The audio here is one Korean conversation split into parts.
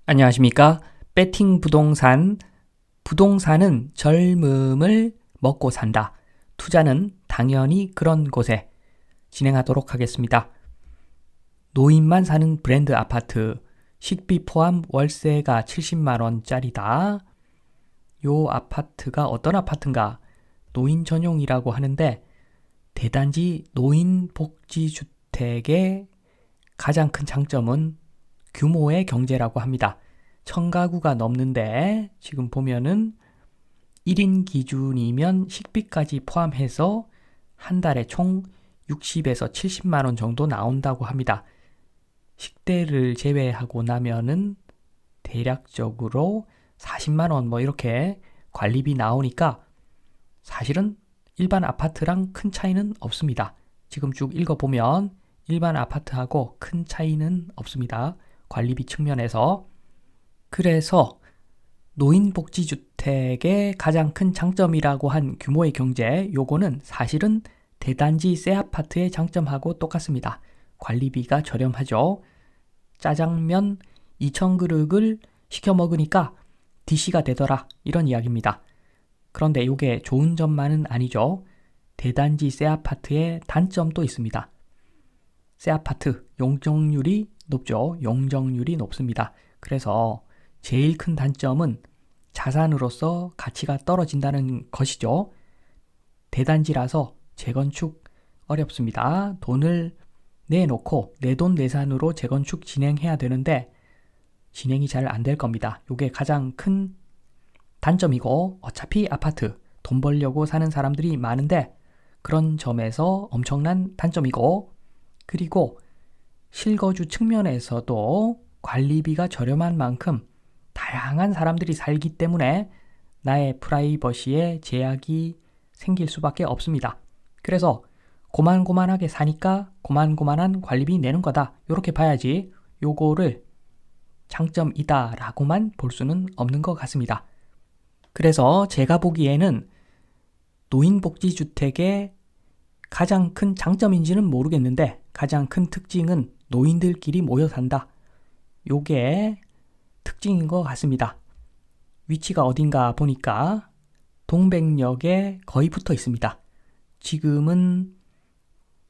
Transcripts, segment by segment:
안녕하십니까? 배팅 부동산. 부동산은 젊음을 먹고 산다. 투자는 당연히 그런 곳에 진행하도록 하겠습니다. 노인만 사는 브랜드 아파트, 식비 포함 월세가 70만 원짜리다. 요 아파트가 어떤 아파트인가? 노인 전용이라고 하는데 대단지 노인복지주택의 가장 큰 장점은 규모의 경제라고 합니다. 1000가구가 넘는데 지금 보면은 1인 기준이면 식비까지 포함해서 한 달에 총 60에서 70만 원 정도 나온다고 합니다. 식대를 제외하고 나면은 대략적으로 40만 원 뭐 이렇게 관리비 나오니까 사실은 일반 아파트랑 큰 차이는 없습니다. 지금 쭉 읽어보면 일반 아파트하고 큰 차이는 없습니다. 관리비 측면에서. 그래서 노인복지주택의 가장 큰 장점이라고 한 규모의 경제, 요거는 사실은 대단지 새 아파트의 장점하고 똑같습니다. 관리비가 저렴하죠. 짜장면 2,000그릇을 시켜 먹으니까 DC가 되더라, 이런 이야기입니다. 그런데 이게 좋은 점만은 아니죠. 대단지 새 아파트의 단점도 있습니다. 새 아파트 용적률이 높죠. 용적률이 높습니다. 그래서 제일 큰 단점은 자산으로서 가치가 떨어진다는 것이죠. 대단지라서 재건축 어렵습니다. 돈을 내놓고 내돈내산으로 재건축 진행해야 되는데 진행이 잘 안 될 겁니다. 이게 가장 큰 단점이고, 어차피 아파트 돈 벌려고 사는 사람들이 많은데 그런 점에서 엄청난 단점이고, 그리고 실거주 측면에서도 관리비가 저렴한 만큼 다양한 사람들이 살기 때문에 나의 프라이버시에 제약이 생길 수밖에 없습니다. 그래서 고만고만하게 사니까 고만고만한 관리비 내는 거다, 이렇게 봐야지 요거를 장점이다 라고만 볼 수는 없는 것 같습니다. 그래서 제가 보기에는 노인복지주택의 가장 큰 장점인지는 모르겠는데 가장 큰 특징은 노인들끼리 모여 산다. 요게 특징인 것 같습니다. 위치가 어딘가 보니까 동백역에 거의 붙어 있습니다. 지금은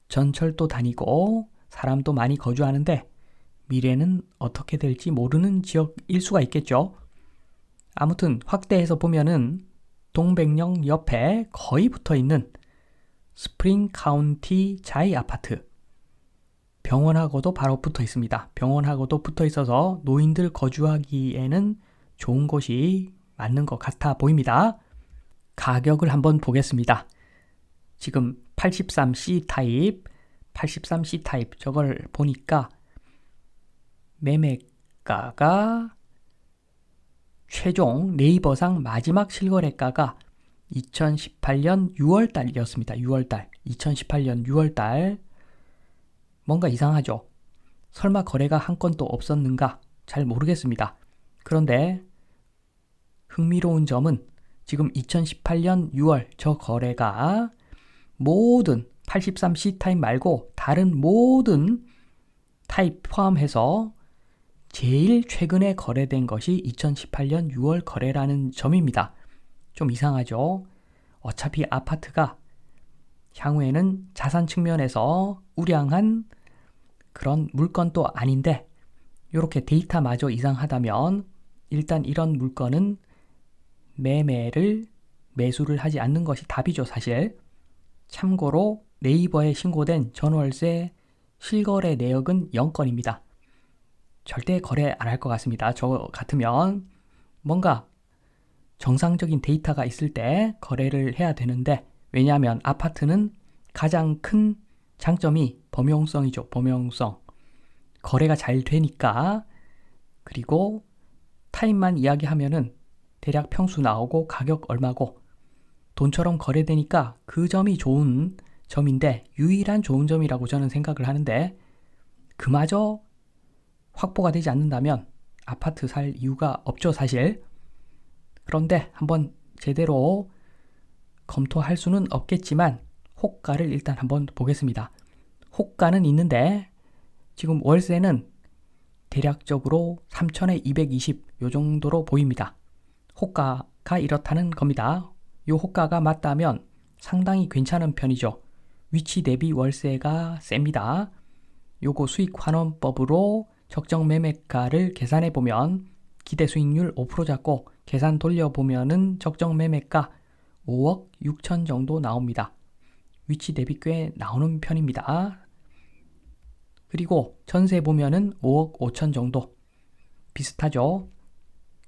전철도 다니고 사람도 많이 거주하는데 미래는 어떻게 될지 모르는 지역일 수가 있겠죠. 아무튼 확대해서 보면은 동백역 옆에 거의 붙어 있는 스프링 카운티 자이 아파트, 병원하고도 바로 붙어 있습니다. 병원하고도 붙어 있어서 노인들 거주하기에는 좋은 곳이 맞는 것 같아 보입니다. 가격을 한번 보겠습니다. 지금 83C 타입, 83C 타입 저걸 보니까 매매가가 최종 네이버상 마지막 실거래가가 2018년 6월달이었습니다. 6월달. 2018년 6월달. 뭔가 이상하죠? 설마 거래가 한 건도 없었는가? 잘 모르겠습니다. 그런데 흥미로운 점은 지금 2018년 6월 저 거래가 모든 83C 타입 말고 다른 모든 타입 포함해서 제일 최근에 거래된 것이 2018년 6월 거래라는 점입니다. 좀 이상하죠? 어차피 아파트가 향후에는 자산 측면에서 우량한 그런 물건도 아닌데 이렇게 데이터마저 이상하다면 일단 이런 물건은 매수를 하지 않는 것이 답이죠, 사실. 참고로 네이버에 신고된 전월세 실거래 내역은 0건입니다. 절대 거래 안 할 것 같습니다. 저 같으면 뭔가 정상적인 데이터가 있을 때 거래를 해야 되는데, 왜냐하면 아파트는 가장 큰 장점이 범용성이죠. 범용성. 거래가 잘 되니까. 그리고 타입만 이야기하면은 대략 평수 나오고 가격 얼마고 돈처럼 거래되니까 그 점이 좋은 점인데, 유일한 좋은 점이라고 저는 생각을 하는데, 그마저 확보가 되지 않는다면 아파트 살 이유가 없죠, 사실. 그런데 한번 제대로 검토할 수는 없겠지만 호가를 일단 한번 보겠습니다. 호가는 있는데 지금 월세는 대략적으로 3천에 220 요 정도로 보입니다. 호가가 이렇다는 겁니다. 요 호가가 맞다면 상당히 괜찮은 편이죠. 위치 대비 월세가 셉니다. 요거 수익환원법으로 적정 매매가를 계산해 보면 기대 수익률 5% 잡고 계산 돌려보면은 적정 매매가 5억 6천 정도 나옵니다. 위치 대비 꽤 나오는 편입니다. 그리고 전세 보면은 5억 5천 정도 비슷하죠.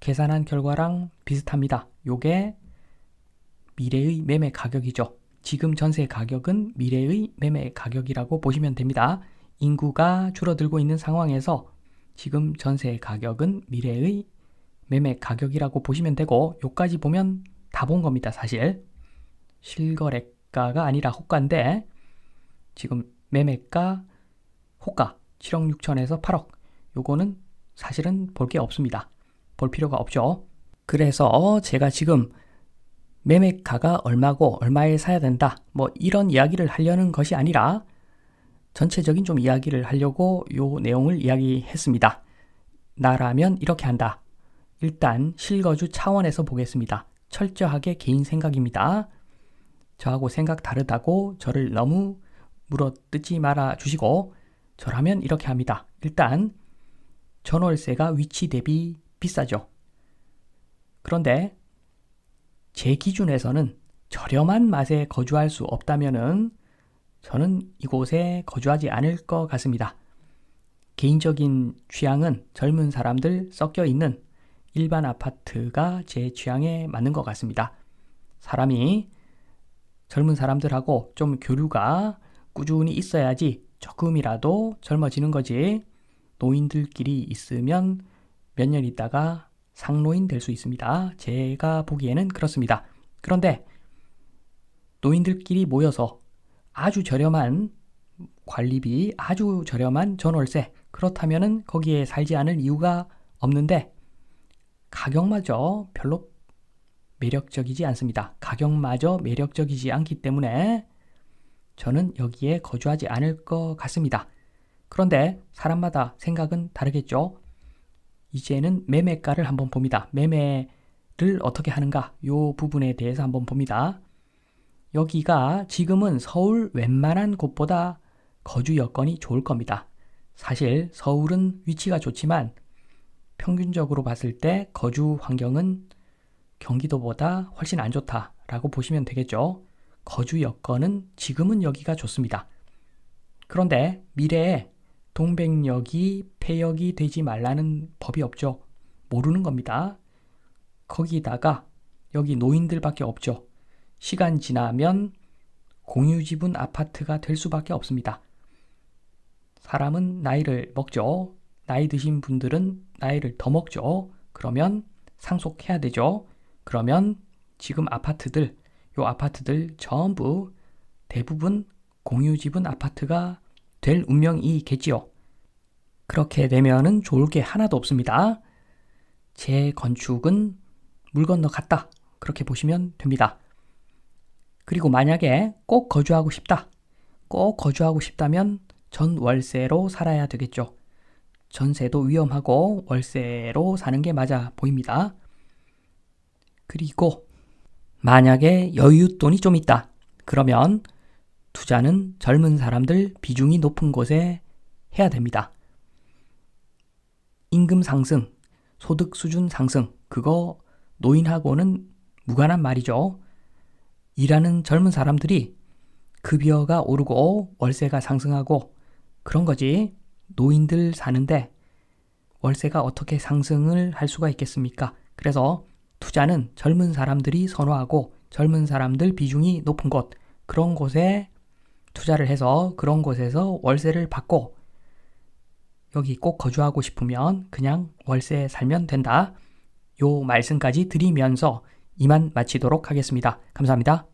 계산한 결과랑 비슷합니다. 요게 미래의 매매 가격이죠. 지금 전세 가격은 미래의 매매 가격이라고 보시면 됩니다. 인구가 줄어들고 있는 상황에서 지금 전세 가격은 미래의 매매 가격이라고 보시면 되고, 요까지 보면 다 본 겁니다. 사실 실거래가가 아니라 호가인데 지금 매매가 호가 7억 6천에서 8억, 요거는 사실은 볼 게 없습니다. 볼 필요가 없죠. 그래서 제가 지금 매매가가 얼마고 얼마에 사야 된다 뭐 이런 이야기를 하려는 것이 아니라 전체적인 좀 이야기를 하려고 요 내용을 이야기했습니다. 나라면 이렇게 한다. 일단 실거주 차원에서 보겠습니다. 철저하게 개인 생각입니다. 저하고 생각 다르다고 저를 너무 물어뜯지 말아 주시고, 저라면 이렇게 합니다. 일단 전월세가 위치 대비 비싸죠. 그런데 제 기준에서는 저렴한 맛에 거주할 수 없다면은 저는 이곳에 거주하지 않을 것 같습니다. 개인적인 취향은 젊은 사람들 섞여 있는 일반 아파트가 제 취향에 맞는 것 같습니다. 사람이 젊은 사람들하고 좀 교류가 꾸준히 있어야지 조금이라도 젊어지는 거지, 노인들끼리 있으면 몇 년 있다가 상노인 될 수 있습니다. 제가 보기에는 그렇습니다. 그런데 노인들끼리 모여서 아주 저렴한 관리비, 아주 저렴한 전월세, 그렇다면은 거기에 살지 않을 이유가 없는데 가격마저 별로 매력적이지 않습니다. 가격마저 매력적이지 않기 때문에 저는 여기에 거주하지 않을 것 같습니다. 그런데 사람마다 생각은 다르겠죠. 이제는 매매가를 한번 봅니다. 매매를 어떻게 하는가, 이 부분에 대해서 한번 봅니다. 여기가 지금은 서울 웬만한 곳보다 거주 여건이 좋을 겁니다. 사실 서울은 위치가 좋지만 평균적으로 봤을 때 거주 환경은 경기도보다 훨씬 안 좋다라고 보시면 되겠죠. 거주 여건은 지금은 여기가 좋습니다. 그런데 미래에 동백역이 폐역이 되지 말라는 법이 없죠. 모르는 겁니다. 거기다가 여기 노인들밖에 없죠. 시간 지나면 공유지분 아파트가 될 수밖에 없습니다. 사람은 나이를 먹죠. 나이 드신 분들은 나이를 더 먹죠. 그러면 상속해야 되죠. 그러면 지금 아파트들, 요 아파트들 전부 대부분 공유지분 아파트가 될 운명이겠지요. 그렇게 되면은 좋을 게 하나도 없습니다. 재건축은 물 건너 갔다, 그렇게 보시면 됩니다. 그리고 만약에 꼭 거주하고 싶다, 꼭 거주하고 싶다면 전월세로 살아야 되겠죠. 전세도 위험하고 월세로 사는 게 맞아 보입니다. 그리고 만약에 여윳돈이 좀 있다, 그러면 투자는 젊은 사람들 비중이 높은 곳에 해야 됩니다. 임금 상승, 소득 수준 상승, 그거 노인하고는 무관한 말이죠. 일하는 젊은 사람들이 급여가 오르고 월세가 상승하고 그런 거지, 노인들 사는데 월세가 어떻게 상승을 할 수가 있겠습니까? 그래서 투자는 젊은 사람들이 선호하고 젊은 사람들 비중이 높은 곳, 그런 곳에 투자를 해서 그런 곳에서 월세를 받고, 여기 꼭 거주하고 싶으면 그냥 월세 살면 된다. 요 말씀까지 드리면서 이만 마치도록 하겠습니다. 감사합니다.